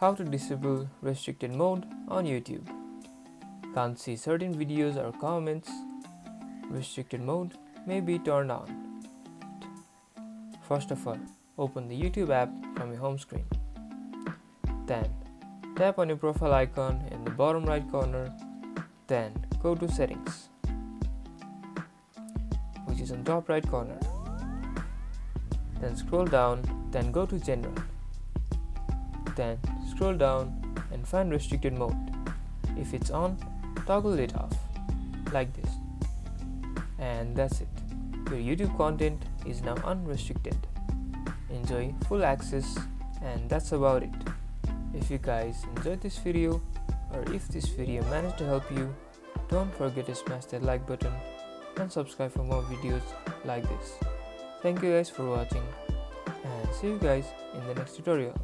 How to disable restricted mode on YouTube. Can't see certain videos or comments? Restricted mode may be turned on. First of all, open the YouTube app from your home screen. Then, tap on your profile icon in the bottom right corner. Then, go to Settings, which is on top right corner. Then scroll down, then go to General. Then scroll down and find Restricted Mode. If it's on, toggle it off, like this. And that's it. Your YouTube content is now unrestricted. Enjoy full access, and that's about it. If you guys enjoyed this video, or if this video managed to help you, don't forget to smash that like button and subscribe for more videos like this. Thank you guys for watching, and see you guys in the next tutorial.